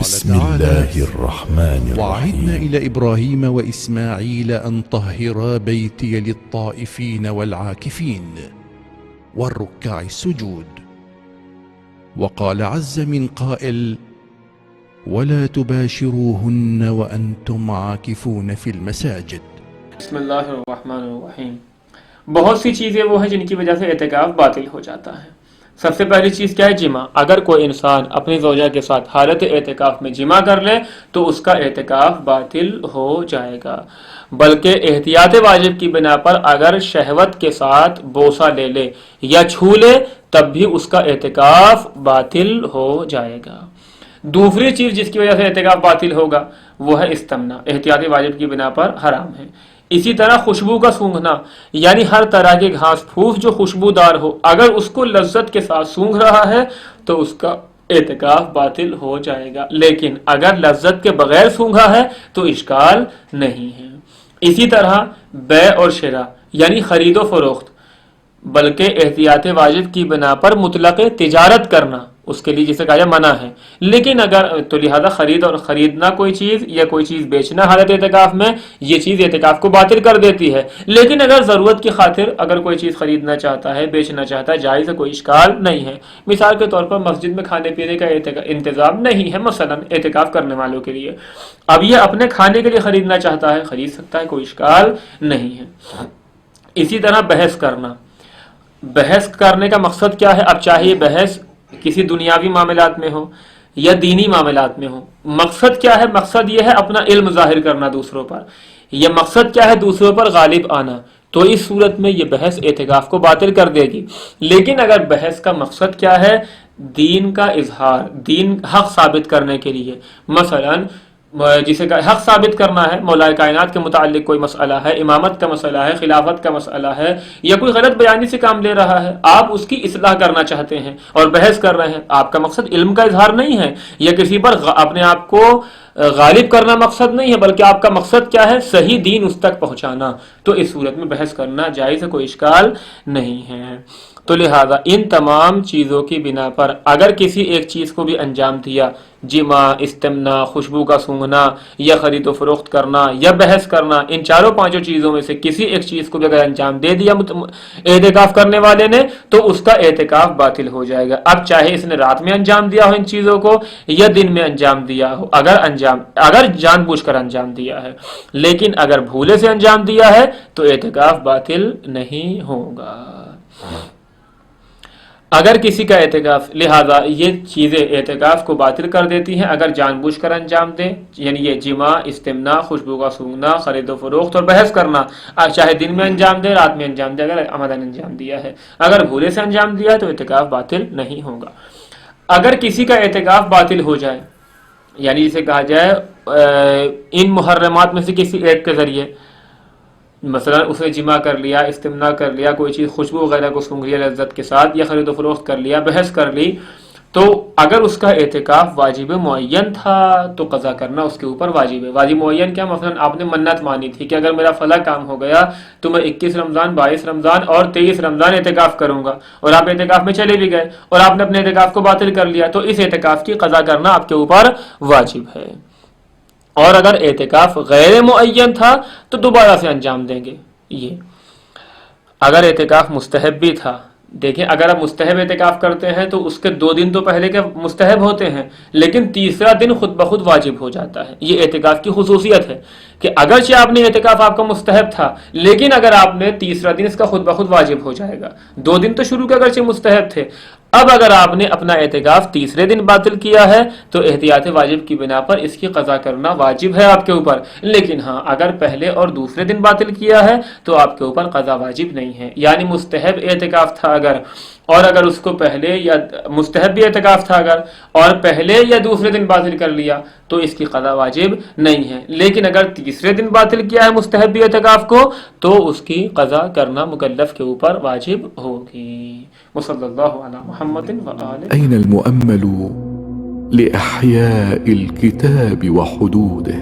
بسم الله الرحمن وعهدنا الرحيم إلى إبراهيم وإسماعيل أن طهرا بيتي للطائفين والعاكفين والركع السجود. وقال عز من قائل: ولا تباشروهن وأنتم عاكفون في المساجد. بسم اللہ الرحمن الرحیم. بہت سی چیزیں وہ ہیں جن کی وجہ سے اعتکاف باطل ہو جاتا ہے. سب سے پہلی چیز کیا ہے؟ جماع. اگر کوئی انسان اپنی زوجہ کے ساتھ حالت اعتکاف میں جماع کر لے تو اس کا اعتکاف باطل ہو جائے گا. بلکہ احتیاط واجب کی بنا پر اگر شہوت کے ساتھ بوسہ لے لے یا چھو لے تب بھی اس کا اعتکاف باطل ہو جائے گا. دوسری چیز جس کی وجہ سے اعتکاف باطل ہوگا وہ ہے استمنا. احتیاطی واجب کی بنا پر حرام ہے. اسی طرح خوشبو کا سونگھنا، یعنی ہر طرح کے گھاس پھوس جو خوشبودار ہو اگر اس کو لذت کے ساتھ سونگھ رہا ہے تو اس کا اعتکاف باطل ہو جائے گا. لیکن اگر لذت کے بغیر سونگھا ہے تو اشکال نہیں ہے. اسی طرح بیع اور شراء یعنی خرید و فروخت، بلکہ احتیاط واجب کی بنا پر مطلق تجارت کرنا اس کے لیے جسے کہا جائے منع ہے. لیکن اگر تو لہذا خرید اور خریدنا کوئی چیز یا کوئی چیز بیچنا حالت اعتکاف میں یہ چیز اعتکاف کو باطل کر دیتی ہے. لیکن اگر ضرورت کی خاطر اگر کوئی چیز خریدنا چاہتا ہے بیچنا چاہتا ہے جائز ہے، کوئی اشکال نہیں ہے. مثال کے طور پر مسجد میں کھانے پینے کا انتظام نہیں ہے مثلا اعتکاف کرنے والوں کے لیے، اب یہ اپنے کھانے کے لیے خریدنا چاہتا ہے خرید سکتا ہے، کوئی اشکال نہیں ہے. اسی طرح بحث کرنا. بحث کرنے کا مقصد کیا ہے؟ اب چاہے بحث کسی دنیاوی معاملات میں ہو یا دینی معاملات میں ہو. مقصد کیا ہے؟ مقصد یہ ہے اپنا علم ظاہر کرنا دوسروں پر. یہ مقصد کیا ہے؟ دوسروں پر غالب آنا. تو اس صورت میں یہ بحث اعتکاف کو باطل کر دے گی. لیکن اگر بحث کا مقصد کیا ہے؟ دین کا اظہار، دین حق ثابت کرنے کے لیے، مثلا جسے حق ثابت کرنا ہے، مولا کائنات کے متعلق کوئی مسئلہ ہے، امامت کا مسئلہ ہے، خلافت کا مسئلہ ہے، یا کوئی غلط بیانی سے کام لے رہا ہے، آپ اس کی اصلاح کرنا چاہتے ہیں اور بحث کر رہے ہیں. آپ کا مقصد علم کا اظہار نہیں ہے یا کسی پر اپنے آپ کو غالب کرنا مقصد نہیں ہے، بلکہ آپ کا مقصد کیا ہے؟ صحیح دین اس تک پہنچانا. تو اس صورت میں بحث کرنا جائز ہے، کوئی اشکال نہیں ہے. تو لہذا ان تمام چیزوں کی بنا پر اگر کسی ایک چیز کو بھی انجام دیا، جماع، استمنا، خوشبو کا سونگھنا یا خرید و فروخت کرنا یا بحث کرنا، ان چاروں پانچوں چیزوں میں سے کسی ایک چیز کو بھی اگر انجام دے دیا اعتکاف کرنے والے نے تو اس کا اعتکاف باطل ہو جائے گا. اب چاہے اس نے رات میں انجام دیا ہو ان چیزوں کو یا دن میں انجام دیا ہو، اگر جان بوجھ کر انجام دیا ہے. لیکن اگر بھولے سے انجام دیا ہے تو اعتکاف باطل نہیں ہوگا. اگر کسی کا اعتکاف، لہذا یہ چیزیں اعتکاف کو باطل کر دیتی ہیں اگر جان بوجھ کر انجام دیں، یعنی یہ جماع، استمنا، خوشبو کا سونگھنا، خرید و فروخت اور بحث کرنا، چاہے دن میں انجام دے رات میں انجام دے، اگر عمدن انجام دیا ہے. اگر بھولے سے انجام دیا ہے تو اعتکاف باطل نہیں ہوگا. اگر کسی کا اعتکاف باطل ہو جائے، یعنی جسے کہا جائے ان محرمات میں سے کسی ایک کے ذریعے، مثلا اس نے جماع کر لیا، استمنا کر لیا، کوئی چیز خوشبو وغیرہ کو سونگھ لیا لذت کے ساتھ، یا خرید و فروخت کر لیا، بحث کر لی، تو اگر اس کا اعتکاف واجب معین تھا تو قضا کرنا اس کے اوپر واجب ہے. واجب معین کیا؟ مثلا آپ نے منت مانی تھی کہ اگر میرا فلاں کام ہو گیا تو میں 21 رمضان، 22 رمضان اور 23 رمضان اعتکاف کروں گا، اور آپ اعتکاف میں چلے بھی گئے اور آپ نے اپنے اعتکاف کو باطل کر لیا، تو اس اعتکاف کی قضا کرنا آپ کے اوپر واجب ہے. اور اگر اعتکاف غیر معین تھا تو دوبارہ سے انجام دیں گے. یہ اگر اعتکاف مستحب بھی تھا، دیکھیں اگر آپ مستحب اعتکاف کرتے ہیں تو اس کے 2 دن تو پہلے کے مستحب ہوتے ہیں، لیکن تیسرا دن خود بخود واجب ہو جاتا ہے. یہ اعتکاف کی خصوصیت ہے کہ اگرچہ آپ نے اعتکاف آپ کا مستحب تھا، لیکن اگر آپ نے تیسرا دن اس کا خود بخود واجب ہو جائے گا. 2 دن تو شروع کے اگرچہ مستحب تھے، اب اگر آپ نے اپنا اعتکاف تیسرے دن باطل کیا ہے تو احتیاط واجب کی بنا پر اس کی قضا کرنا واجب ہے آپ کے اوپر. لیکن ہاں اگر پہلے اور دوسرے دن باطل کیا ہے تو آپ کے اوپر قضا واجب نہیں ہے. یعنی مستحب اعتکاف تھا اگر، اور اگر اس کو پہلے یا مستحب بھی اعتکاف تھا اگر اور پہلے یا دوسرے دن باطل کر لیا تو اس کی قضا واجب نہیں ہے. لیکن اگر تیسرے دن باطل کیا ہے مستحب بھی اعتکاف کو تو اس کی قضا کرنا مکلف کے اوپر واجب ہوگی. وصلی اللہ علی محمد وآلہ. أين المؤمل لإحياء الكتاب وحدوده؟